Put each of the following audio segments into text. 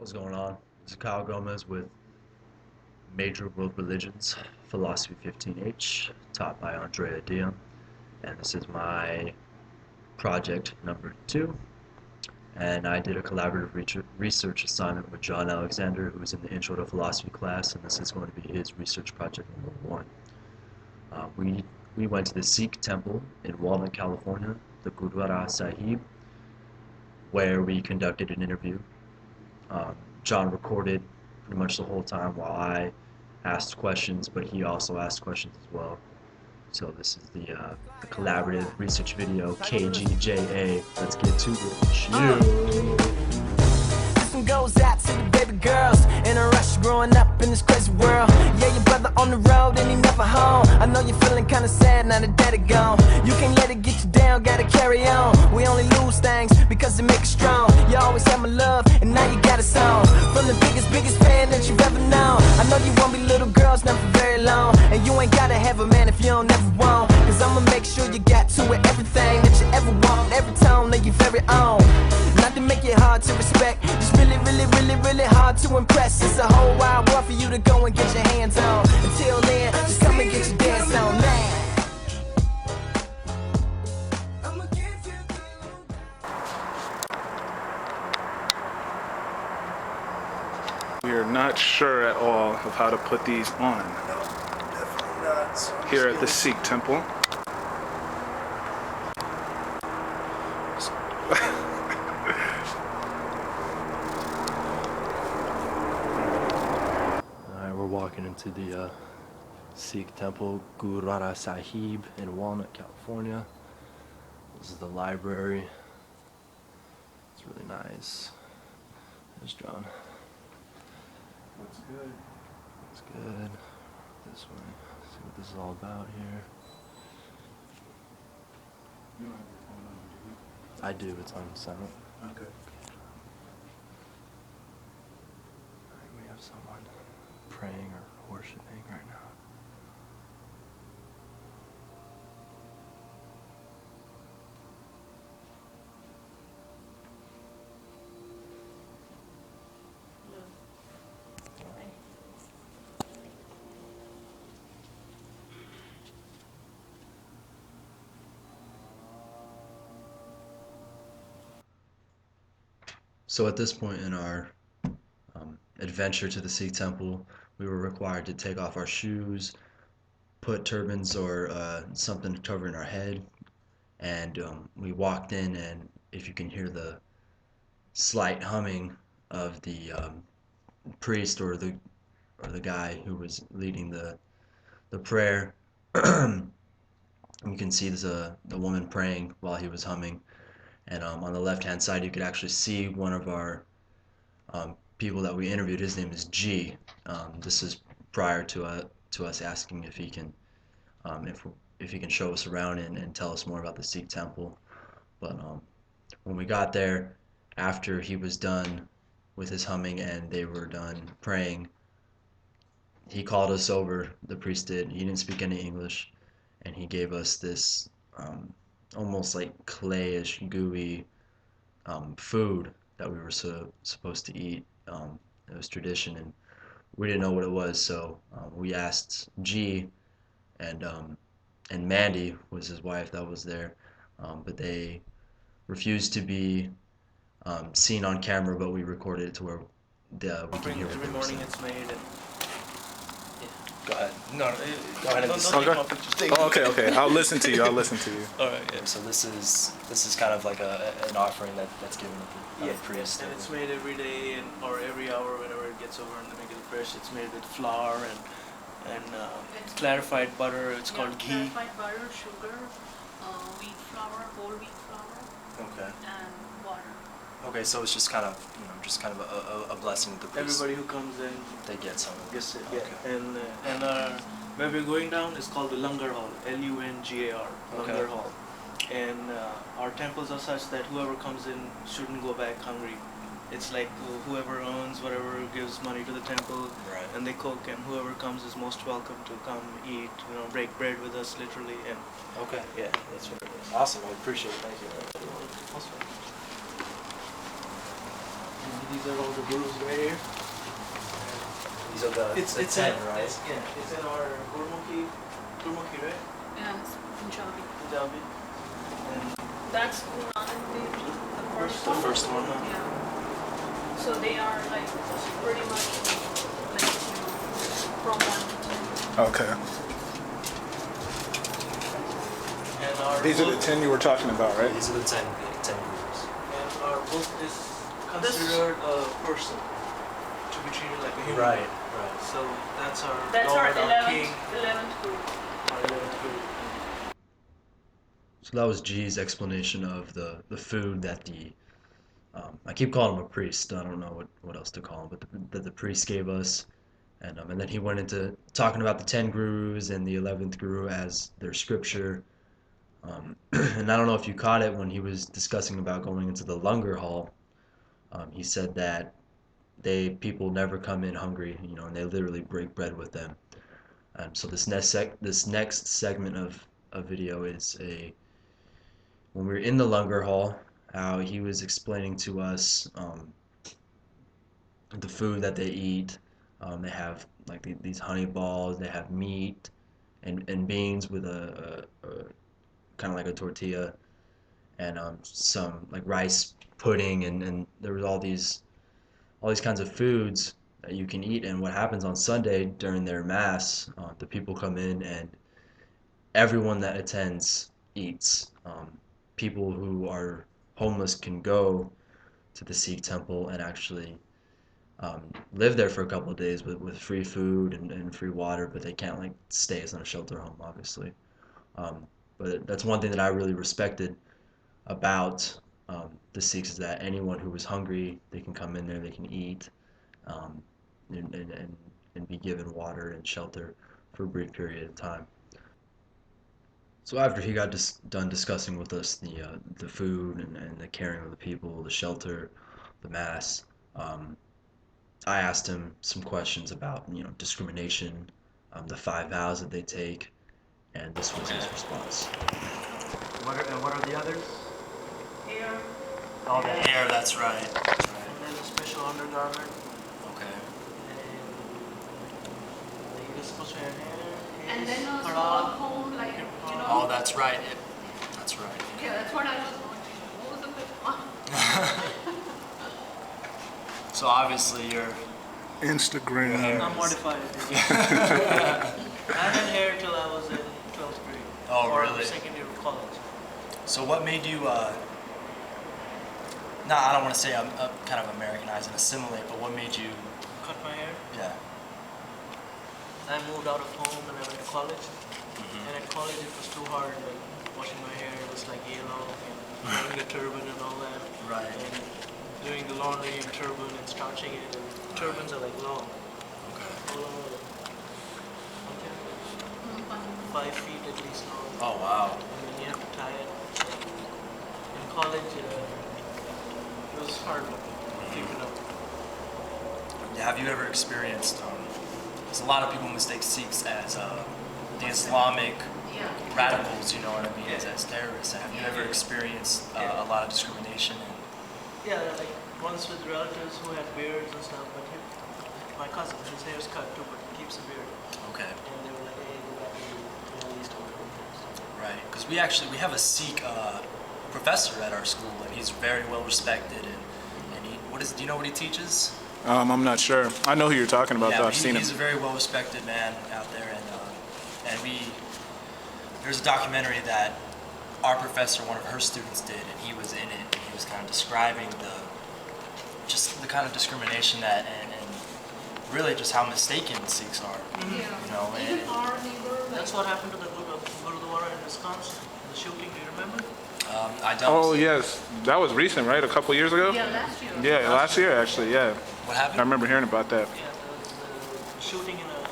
What's going on? This is Kyle Gomez with Major World Religions, Philosophy 15H, taught by Andrea Diam, and this is my project number 2. And I did a collaborative research assignment with John Alexander, who was in the Intro to Philosophy class, and this is going to be his research project number 1. We went to the Sikh temple in Walnut, California, the Gurdwara Sahib, where we conducted an interview. John recorded pretty much the whole time while I asked questions, but he also asked questions as well. So this is the collaborative research video, KGJA. Let's get to it. Chill. This one goes out to the baby girls in a rush growing up in this crazy world. Yeah, your brother on the road and he never home. I know you're feeling kinda sad now that daddy gone. You can't let it get you down, gotta carry on. We only lose things because they make us strong. You always had my love and now you got a song from the biggest fan that you've ever known. I know you won't be little girls not for very long, and you ain't gotta have a man if you don't ever want. Cause I'ma make sure you got to it, everything that you ever want, every tone that you very own. Not to make it hard to respect, just really hard to impress. It's a whole wide world for you to go and get your hands on. Until then, just come and get your dance on now. We are not sure at all of how to put these on. No, definitely not. So Here at the Sikh temple. Alright, we're walking into the Sikh temple, Gurdwara Sahib in Walnut, California. This is the library. It's really nice. There's John. Looks good. It's good. This way. See what this is all about here. You don't have your phone on, do you? I do. It's on silent. Okay. Alright, we have someone praying or worshiping right now. So at this point in our adventure to the Sikh temple, we were required to take off our shoes, put turbans or something covering our head, and we walked in, and if you can hear the slight humming of the priest or the guy who was leading the prayer, you can see there's the woman praying while he was humming. And on the left-hand side, you could actually see one of our people that we interviewed. His name is G. This is prior to us asking if he can if he can show us around and tell us more about the Sikh temple. But when we got there, after he was done with his humming and they were done praying, he called us over. The priest did. He didn't speak any English, and he gave us this almost like clayish, gooey food that we were supposed to eat. It was tradition, and we didn't know what it was, so we asked G, and Mandy was his wife that was there, but they refused to be seen on camera, but we recorded it to where we can hear what every they were morning saying. it's made and Go ahead. no, Go ahead and don't just- take Okay. off pictures. Oh, okay. I'll listen to you. All right, yeah. So this is kind of like an offering that's given to the priest. And it's made every day or every hour whenever it gets over and they make it fresh. It's made with flour and clarified butter. It's called ghee. Clarified butter, sugar, wheat flour, whole wheat flour, Okay. and water. Okay, so it's just kind of a blessing to the priest. Everybody who comes in They get some of it. gets it. Yeah. Okay. And where we're going down is called the Langar Hall. Lungar. Okay. Langar Hall. And our temples are such that whoever comes in shouldn't go back hungry. It's like whoever owns whatever gives money to the temple, Right. and they cook, and whoever comes is most welcome to come eat, break bread with us literally, and Okay. yeah, that's what it is. Awesome. I appreciate it. Thank you. Awesome. these are all the gurus right here. These are the It's 10, in, right? it's in our Gurmukhi, right? Yeah, it's Punjabi. Punjabi. And That's Guru Nanak Dev Ji, the first the one. first one. Yeah. So they are like pretty much like, from 1 to 10. Okay. And our These are the book, 10 you were talking about, right? These are the 10 gurus. and our book is considered a person to be treated like a human. Right. So that's our That's Lord, our our King, 11th group. our 11th Guru. So that was G's explanation of the food that I keep calling him a priest. I don't know what else to call him, but that the priest gave us. And then he went into talking about the 10 gurus and the 11th guru as their scripture. And I don't know if you caught it when he was discussing about going into the Langar hall. He said that people never come in hungry, and they literally break bread with them. So this next segment of a video is when we were in the Langar hall, how he was explaining to us the food that they eat. They have like these honey balls. They have meat and beans with a kind of like a tortilla, and some like rice pudding, and there was all these kinds of foods that you can eat. And what happens on Sunday during their mass, the people come in and everyone that attends eats. People who are homeless can go to the Sikh temple and actually live there for a couple of days with free food and free water, but they can't like stay as in a shelter home, obviously. But that's one thing that I really respected about the Sikhs, is that anyone who was hungry, they can come in there, they can eat, and be given water and shelter for a brief period of time. So after he got done discussing with us the food and the caring of the people, the shelter, the mass, I asked him some questions about discrimination, the 5 vows that they take, and this was his response. What are the others? Here, Oh, the hair, that's right. And then a special undergarment. Okay. And you're supposed to have hair. and then also Hara. at home, like, Oh, that's right. That's right. yeah, that's what I was wondering. What was the fifth one? So obviously you're... Instagram. I'm mortified. I had hair till I was in 12th grade. Oh, or really? second year of college. So what made you, I don't want to say I'm kind of Americanized and assimilate, but what made you, Cut my hair. yeah. I moved out of home and I went to college. And at college it was too hard. Like, washing my hair, it was like yellow, and wearing a turban and all that. Right. And doing the laundry and turban and starching it. And turbans are like long. Okay. All over. Okay. 5 feet at least long. Oh, wow. And then you have to tie it. In college, it was hard keeping up. Have you ever experienced, because a lot of people mistake Sikhs as the Islamic Yeah. radicals, you know what I mean, as terrorists. Have you ever experienced a lot of discrimination? Yeah, like once with relatives who had beards and stuff, but my cousin, his hair's cut too, but he keeps a beard. Okay. And they were like, hey, you got to at least Right, because we have a Sikh professor at our school, and he's very well respected. And do you know what he teaches? I'm not sure. I know who you're talking about, though. but I've seen him. he's a very well respected man out there, and there's a documentary that our professor, one of her students, did, and he was in it, and he was kind of describing the kind of discrimination that and really just how mistaken Sikhs are. Yeah. You know, Even and our neighbor, like, That's what happened to the Gurdwara in Wisconsin, the shooting, do you remember? I don't. Oh, yes. That was recent, right? A couple years ago? yeah, last year. Yeah, last year, actually, yeah. What I happened? remember hearing about that. Yeah, the shooting in a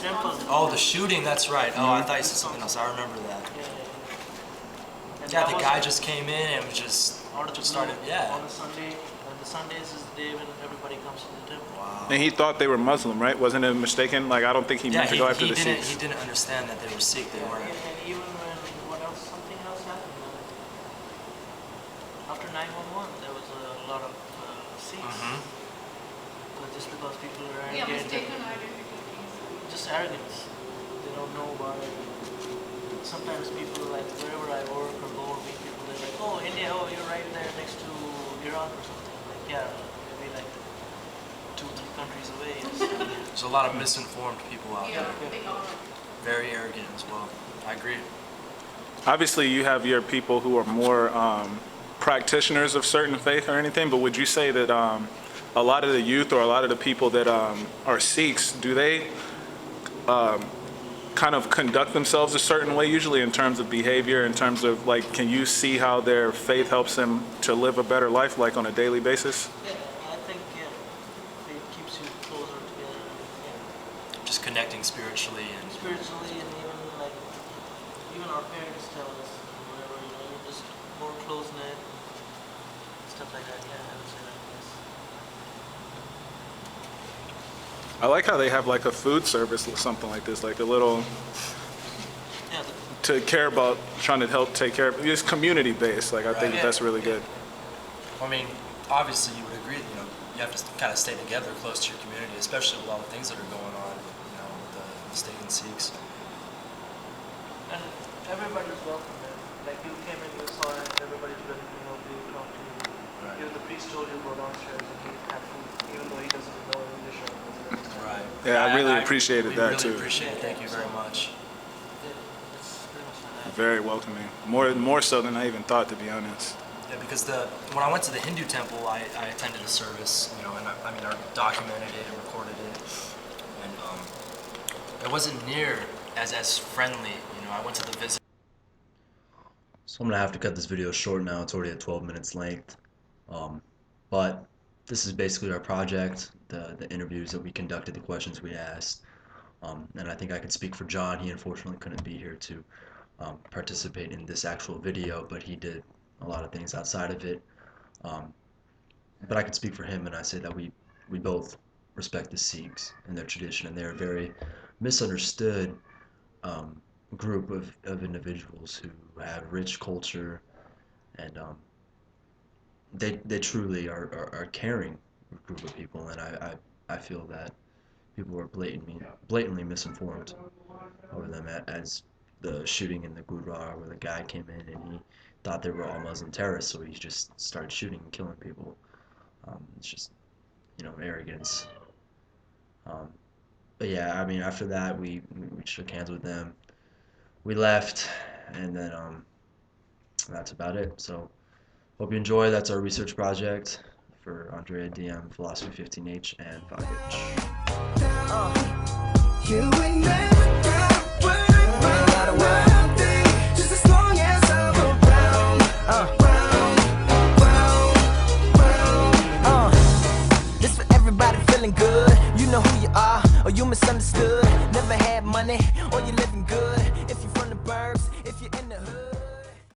temple. Oh, the shooting. That's right. Oh, I thought you said something else. I remember that. And Yeah, that the was guy just came in and was just out of the started. blue Yeah. on a Sunday, and the Sundays is the day when everybody comes to the temple. Wow. And he thought they were Muslim, right? Wasn't it mistaken? Like, I don't think he Yeah, meant to go after he the didn't. Sikhs. He didn't understand that they were Sikh. They weren't. And even when something else happened, after 9/11, there was a lot of Sikhs. But just because people are Yeah, arrogant, mistaken identity things. just arrogance. They don't know about it. Sometimes people, like, wherever I work or go or meet people, they're like, oh, India, oh, you're right there next to Iraq or something. Like, yeah, maybe like 2-3 countries away. There's a lot of misinformed people out Yeah, there. they are. Very arrogant as well. I agree. Obviously, you have your people who are more practitioners of certain faith or anything, but would you say that a lot of the youth or a lot of the people that are Sikhs, do they kind of conduct themselves a certain way usually in terms of behavior, in terms of, like, can you see how their faith helps them to live a better life, like on a daily basis? Yeah, I think, yeah, it keeps you closer together. Yeah. Just connecting spiritually and Spiritually, and even like, even our parents tell us, whatever, you're just more close knit, stuff like that. Yeah, I would say that. Yes. I like how they have like a food service or something like this, like a little Yeah, to care about trying to help take care of. It's community based. Like I think Right. that's really good. I mean, obviously you would agree, you have to kind of stay together close to your community, especially with all the things that are going on, with the state and Sikhs. and everybody's welcome there. Like, you came in, you saw it, everybody's ready to help you, talk to you. Right. Even the priest told you to go downstairs and have food, even though he doesn't know English or anything. Right. Yeah, I really appreciated we that, really too. appreciate it. Thank you very much. Yeah, it's pretty much like that. Very welcoming. More so than I even thought, to be honest. Yeah, because when I went to the Hindu temple, I attended a service, and I documented it and recorded it, and it wasn't near as friendly. I went to the visit. So I'm gonna have to cut this video short now. It's already at 12 minutes length. But this is basically our project, the interviews that we conducted, the questions we asked. And I think I can speak for John. He unfortunately couldn't be here to participate in this actual video, but he did a lot of things outside of it. But I can speak for him, and I say that we both respect the Sikhs and their tradition, and they're a very misunderstood group of individuals who have rich culture, and they truly are a caring group of people, and I feel that people are blatantly misinformed over them, as the shooting in the Gurdwara where the guy came in and he thought they were all Muslim terrorists, so he just started shooting and killing people. It's just, arrogance. But yeah, I mean, after that, we shook hands with them. We left, and then that's about it. So hope you enjoy. That's our research project for Andrea DM, Philosophy 15H, and 5H. You ain't never got one thing, just as long as I'm around. This for everybody feeling good. You know who you are, or you misunderstood. Never had money, or you living good. If you're from the burbs, if you're in the hood.